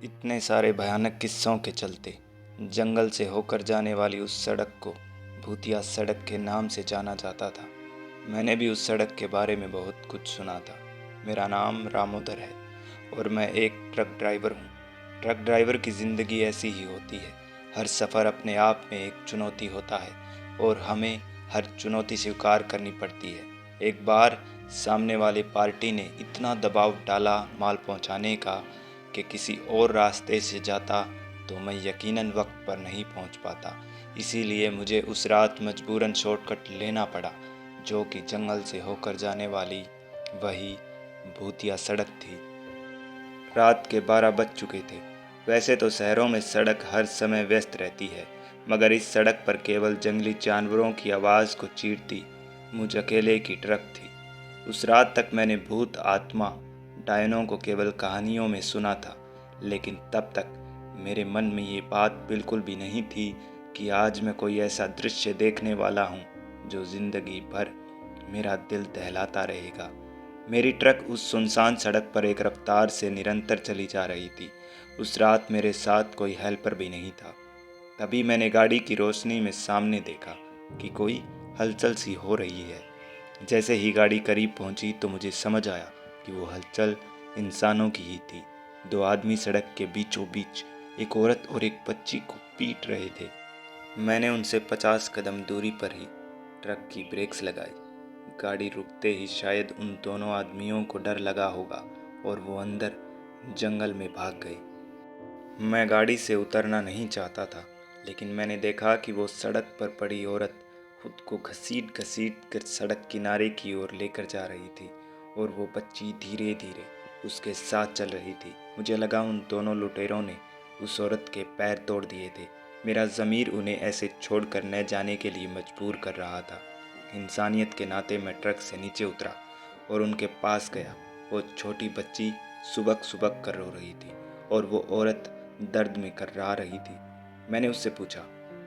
इतने सारे भयानक किस्सों के चलते जंगल से होकर जाने वाली उस सड़क को भूतिया सड़क के नाम से जाना जाता था। मैंने भी उस सड़क के बारे में बहुत कुछ सुना था। मेरा नाम रामोदर है और मैं एक ट्रक ड्राइवर हूँ। ट्रक ड्राइवर की ज़िंदगी ऐसी ही होती है। हर सफ़र अपने आप में एक चुनौती होता है और हमें हर चुनौती स्वीकार करनी पड़ती है। एक बार सामने वाली पार्टी ने इतना दबाव डाला माल पहुँचाने का कि किसी और रास्ते से जाता तो मैं यकीनन वक्त पर नहीं पहुंच पाता। इसीलिए मुझे उस रात मजबूरन शॉर्टकट लेना पड़ा, जो कि जंगल से होकर जाने वाली वही भूतिया सड़क थी। रात के 12 बज चुके थे। वैसे तो शहरों में सड़क हर समय व्यस्त रहती है, मगर इस सड़क पर केवल जंगली जानवरों की आवाज़ को चीरती मुझ अकेले की ट्रक थी। उस रात तक मैंने भूत, आत्मा, डायनों को केवल कहानियों में सुना था, लेकिन तब तक मेरे मन में ये बात बिल्कुल भी नहीं थी कि आज मैं कोई ऐसा दृश्य देखने वाला हूँ जो ज़िंदगी भर मेरा दिल दहलाता रहेगा। मेरी ट्रक उस सुनसान सड़क पर एक रफ्तार से निरंतर चली जा रही थी। उस रात मेरे साथ कोई हेल्पर भी नहीं था। तभी मैंने गाड़ी की रोशनी में सामने देखा कि कोई हलचल सी हो रही है। जैसे ही गाड़ी करीब पहुंची तो मुझे समझ आया कि वो हलचल इंसानों की ही थी। दो आदमी सड़क के बीचों बीच एक औरत और एक बच्ची को पीट रहे थे। मैंने उनसे 50 कदम दूरी पर ही ट्रक की ब्रेक्स लगाई। गाड़ी रुकते ही शायद उन दोनों आदमियों को डर लगा होगा और वो अंदर जंगल में भाग गए। मैं गाड़ी से उतरना नहीं चाहता था, लेकिन मैंने देखा कि वो सड़क पर पड़ी औरत खुद को घसीट घसीट कर सड़क किनारे की ओर लेकर जा रही थी और वो बच्ची धीरे धीरे उसके साथ चल रही थी। मुझे लगा उन दोनों लुटेरों ने उस औरत के पैर तोड़ दिए थे। मेरा ज़मीर उन्हें ऐसे छोड़कर न जाने के लिए मजबूर कर रहा था। इंसानियत के नाते मैं ट्रक से नीचे उतरा और उनके पास गया। वो छोटी बच्ची सुबक सुबक कर रो रही थी और वो औरत दर्द में कर्रा रही थी। मैंने उससे पूछा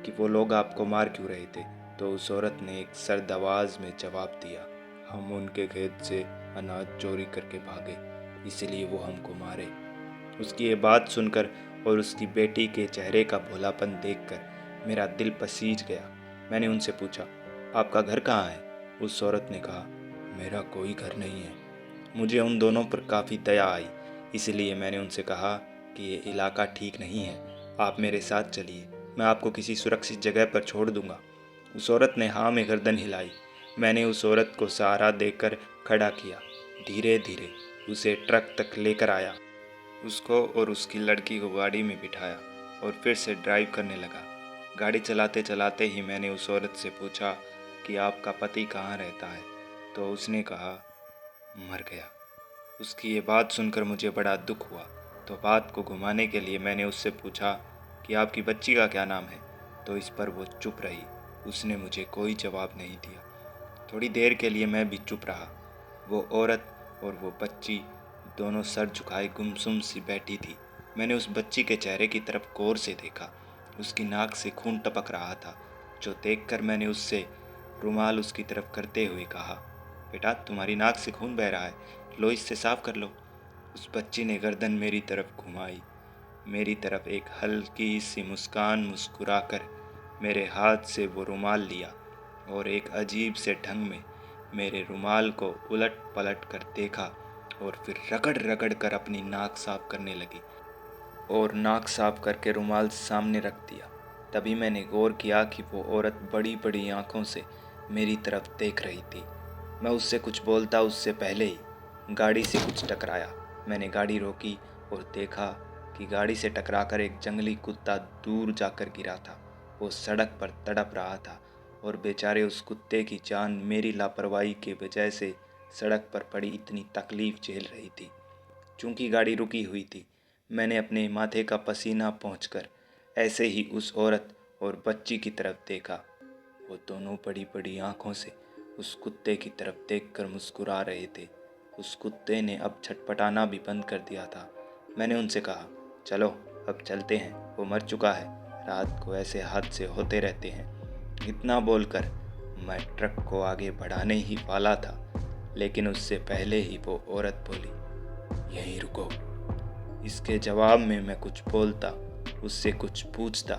कि वो लोग आपको मार क्यों रहे थे, तो उस औरत ने एक सर्द आवाज़ में जवाब दिया, हम उनके खेत से अनाज चोरी करके भागे, इसलिए वो हमको मारे। उसकी ये बात सुनकर और उसकी बेटी के चेहरे का भोलापन देखकर मेरा दिल पसीज गया। मैंने उनसे पूछा, आपका घर कहाँ है? उस औरत ने कहा, मेरा कोई घर नहीं है। मुझे उन दोनों पर काफ़ी दया आई, इसलिए मैंने उनसे कहा कि ये इलाका ठीक नहीं है, आप मेरे साथ चलिए, मैं आपको किसी सुरक्षित जगह पर छोड़ दूंगा। उस औरत ने हाँ में गर्दन हिलाई। मैंने उस औरत को सहारा देकर खड़ा किया, धीरे धीरे उसे ट्रक तक लेकर आया। उसको और उसकी लड़की को गाड़ी में बिठाया और फिर से ड्राइव करने लगा। गाड़ी चलाते चलाते ही मैंने उस औरत से पूछा कि आपका पति कहाँ रहता है, तो उसने कहा, मर गया। उसकी ये बात सुनकर मुझे बड़ा दुख हुआ, तो बात को घुमाने के लिए मैंने उससे पूछा कि आपकी बच्ची का क्या नाम है, तो इस पर वो चुप रही। उसने मुझे कोई जवाब नहीं दिया। थोड़ी देर के लिए मैं भी चुप रहा। वो औरत और वो बच्ची दोनों सर झुकाए गुमसुम सी बैठी थी। मैंने उस बच्ची के चेहरे की तरफ गौर से देखा। उसकी नाक से खून टपक रहा था, जो देखकर मैंने उससे रुमाल उसकी तरफ करते हुए कहा, बेटा तुम्हारी नाक से खून बह रहा है, लो इससे साफ कर लो। उस बच्ची ने गर्दन मेरी तरफ घुमाई, मेरी तरफ एक हल्की सी मुस्कान मुस्कुराकर मेरे हाथ से वो रुमाल लिया और एक अजीब से ढंग में मेरे रुमाल को उलट पलट कर देखा और फिर रगड़ रगड़ कर अपनी नाक साफ करने लगी और नाक साफ करके रुमाल सामने रख दिया। तभी मैंने गौर किया कि वो औरत बड़ी बड़ी आंखों से मेरी तरफ देख रही थी। मैं उससे कुछ बोलता उससे पहले ही गाड़ी से कुछ टकराया। मैंने गाड़ी रोकी और देखा कि गाड़ी से टकराकर एक जंगली कुत्ता दूर जाकर गिरा था। वो सड़क पर तड़प रहा था और बेचारे उस कुत्ते की जान मेरी लापरवाही के वजह से सड़क पर पड़ी इतनी तकलीफ़ झेल रही थी। चूँकि गाड़ी रुकी हुई थी, मैंने अपने माथे का पसीना पोंछकर ऐसे ही उस औरत और बच्ची की तरफ देखा। वो दोनों बड़ी बड़ी आंखों से उस कुत्ते की तरफ देखकर मुस्कुरा रहे थे। उस कुत्ते ने अब छटपटाना भी बंद कर दिया था। मैंने उनसे कहा, चलो अब चलते हैं, वो मर चुका है, रात को ऐसे हादसे होते रहते हैं। इतना बोलकर मैं ट्रक को आगे बढ़ाने ही वाला था, लेकिन उससे पहले ही वो औरत बोली, यहीं रुको। इसके जवाब में मैं कुछ बोलता, उससे कुछ पूछता।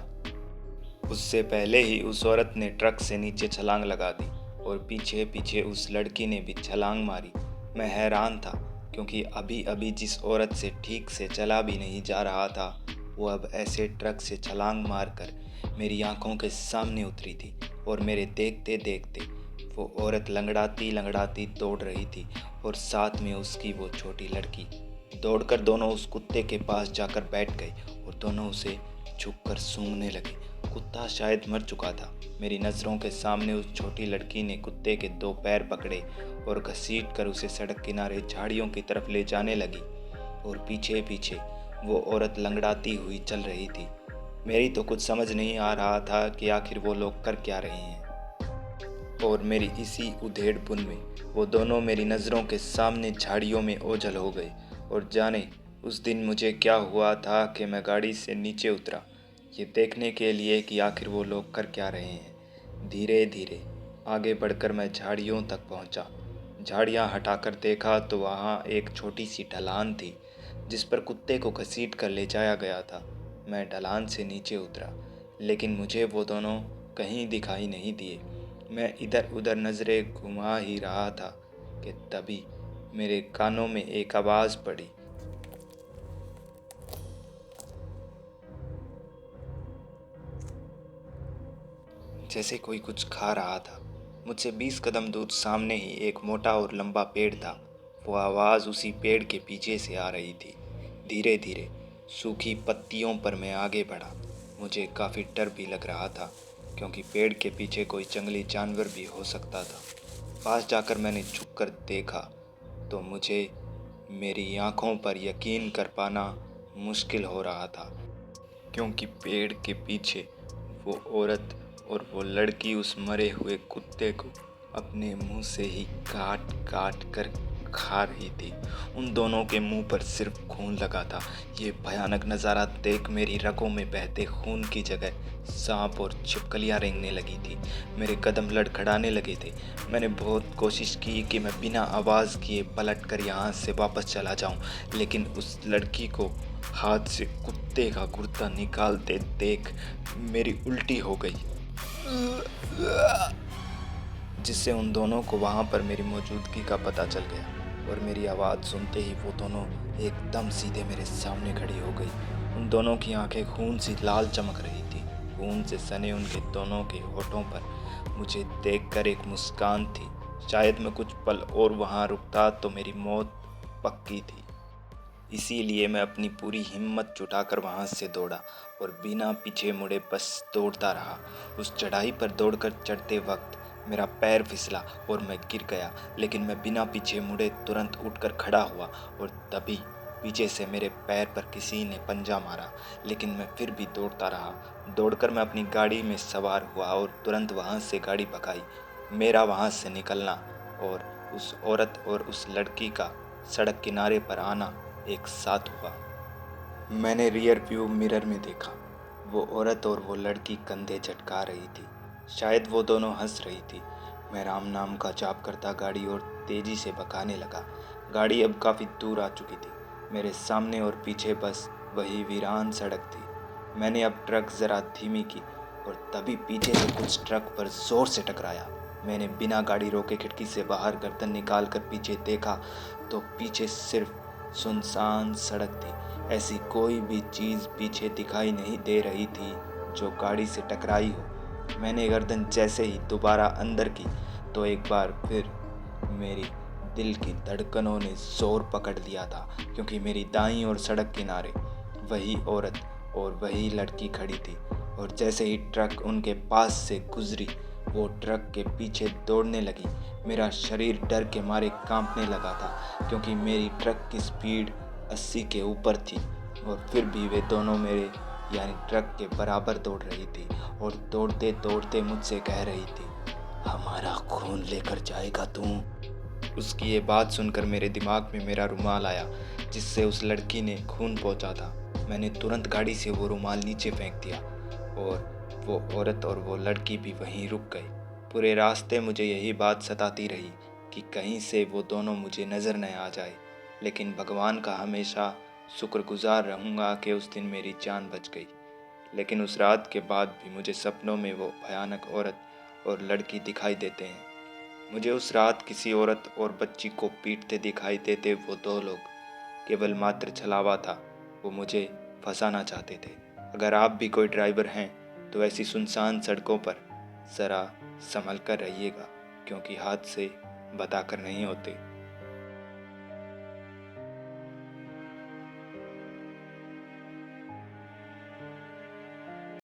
उससे पहले ही उस औरत ने ट्रक से नीचे छलांग लगा दी और पीछे पीछे उस लड़की ने भी छलांग मारी। मैं हैरान था क्योंकि अभी अभी जिस औरत से ठीक से चला भी नहीं जा रहा था, वो अब ऐसे ट्रक से छलांग मारकर मेरी आंखों के सामने उतरी थी और मेरे देखते देखते वो औरत लंगड़ाती लंगड़ाती दौड़ रही थी और साथ में उसकी वो छोटी लड़की। दौड़कर दोनों उस कुत्ते के पास जाकर बैठ गए और दोनों उसे छुपकर सूंघने लगे। कुत्ता शायद मर चुका था। मेरी नज़रों के सामने उस छोटी लड़की ने कुत्ते के 2 पैर पकड़े और घसीट कर उसे सड़क किनारे झाड़ियों की तरफ ले जाने लगी और पीछे पीछे वो औरत लंगड़ाती हुई चल रही थी। मेरी तो कुछ समझ नहीं आ रहा था कि आखिर वो लोग कर क्या रहे हैं। और मेरी इसी उधेड़-बुन में वो दोनों मेरी नज़रों के सामने झाड़ियों में ओझल हो गए। और जाने उस दिन मुझे क्या हुआ था कि मैं गाड़ी से नीचे उतरा, ये देखने के लिए कि आखिर वो लोग कर क्या रहे हैं। धीरे धीरे आगे बढ़कर मैं झाड़ियों तक पहुंचा। झाड़ियां हटाकर देखा तो वहां एक छोटी सी ढलान थी जिस पर कुत्ते को घसीट कर ले जाया गया था। मैं ढलान से नीचे उतरा, लेकिन मुझे वो दोनों कहीं दिखाई नहीं दिए। मैं इधर उधर नज़रें घुमा ही रहा था कि तभी मेरे कानों में एक आवाज़ पड़ी। जैसे कोई कुछ खा रहा था। मुझसे 20 कदम दूर सामने ही एक मोटा और लंबा पेड़ था। वो आवाज़ उसी पेड़ के पीछे से आ रही थी। धीरे धीरे सूखी पत्तियों पर मैं आगे बढ़ा। मुझे काफ़ी डर भी लग रहा था क्योंकि पेड़ के पीछे कोई जंगली जानवर भी हो सकता था। पास जाकर मैंने झुककर देखा तो मुझे मेरी आंखों पर यकीन कर पाना मुश्किल हो रहा था क्योंकि पेड़ के पीछे वो औरत और वो लड़की उस मरे हुए कुत्ते को अपने मुंह से ही काट काट कर खा रही थी। उन दोनों के मुंह पर सिर्फ खून लगा था। ये भयानक नज़ारा देख मेरी रगों में बहते खून की जगह सांप और छिपकलियां रेंगने लगी थी। मेरे कदम लड़खड़ाने लगे थे। मैंने बहुत कोशिश की कि मैं बिना आवाज़ किए पलट कर यहाँ से वापस चला जाऊँ, लेकिन उस लड़की को हाथ से कुत्ते का कुर्ता निकालते देख मेरी उल्टी हो गई, जिससे उन दोनों को वहाँ पर मेरी मौजूदगी का पता चल गया और मेरी आवाज़ सुनते ही वो दोनों एकदम सीधे मेरे सामने खड़ी हो गई। उन दोनों की आंखें खून सी लाल चमक रही थी। खून से सने उनके दोनों के होठों पर मुझे देखकर एक मुस्कान थी। शायद मैं कुछ पल और वहाँ रुकता तो मेरी मौत पक्की थी। इसीलिए मैं अपनी पूरी हिम्मत जुटाकर वहाँ से दौड़ा और बिना पीछे मुड़े बस दौड़ता रहा। उस चढ़ाई पर दौड़कर चढ़ते वक्त मेरा पैर फिसला और मैं गिर गया, लेकिन मैं बिना पीछे मुड़े तुरंत उठकर खड़ा हुआ और तभी पीछे से मेरे पैर पर किसी ने पंजा मारा, लेकिन मैं फिर भी दौड़ता रहा। दौड़कर मैं अपनी गाड़ी में सवार हुआ और तुरंत वहाँ से गाड़ी भगाई। मेरा वहाँ से निकलना और उस औरत और उस लड़की का सड़क किनारे पर आना एक साथ हुआ। मैंने रियर व्यू मिरर में देखा, वो औरत और वो लड़की कंधे झटका रही थी। शायद वो दोनों हंस रही थी। मैं राम नाम का जाप करता गाड़ी और तेज़ी से भगाने लगा। गाड़ी अब काफ़ी दूर आ चुकी थी। मेरे सामने और पीछे बस वही वीरान सड़क थी। मैंने अब ट्रक ज़रा धीमी की और तभी पीछे से कुछ ट्रक पर ज़ोर से टकराया। मैंने बिना गाड़ी रोके खिड़की से बाहर गर्दन निकाल कर पीछे देखा तो पीछे सिर्फ सुनसान सड़क थी। ऐसी कोई भी चीज़ पीछे दिखाई नहीं दे रही थी जो गाड़ी से टकराई हो। मैंने गर्दन जैसे ही दोबारा अंदर की तो एक बार फिर मेरी दिल की धड़कनों ने जोर पकड़ लिया था क्योंकि मेरी दाईं ओर सड़क किनारे वही औरत और वही लड़की खड़ी थी। और जैसे ही ट्रक उनके पास से गुजरी वो ट्रक के पीछे दौड़ने लगी। मेरा शरीर डर के मारे कांपने लगा था क्योंकि मेरी ट्रक की स्पीड 80 के ऊपर थी और फिर भी वे दोनों मेरे यानी ट्रक के बराबर दौड़ रही थी और दौड़ते दौड़ते मुझसे कह रही थी, हमारा खून लेकर जाएगा तू। उसकी ये बात सुनकर मेरे दिमाग में मेरा रुमाल आया जिससे उस लड़की ने खून पहुंचा था। मैंने तुरंत गाड़ी से वो रुमाल नीचे फेंक दिया और वो औरत और वो लड़की भी वहीं रुक गई। पूरे रास्ते मुझे यही बात सताती रही कि कहीं से वो दोनों मुझे नज़र न आ जाए, लेकिन भगवान का हमेशा शुक्रगुजार रहूँगा कि उस दिन मेरी जान बच गई। लेकिन उस रात के बाद भी मुझे सपनों में वो भयानक औरत और लड़की दिखाई देते हैं। मुझे उस रात किसी औरत और बच्ची को पीटते दिखाई देते। वो दो लोग केवल मात्र छलावा था, वो मुझे फंसाना चाहते थे। अगर आप भी कोई ड्राइवर हैं तो ऐसी सुनसान सड़कों पर ज़रा संभल कर रहिएगा, क्योंकि हादसे बताकर नहीं होते,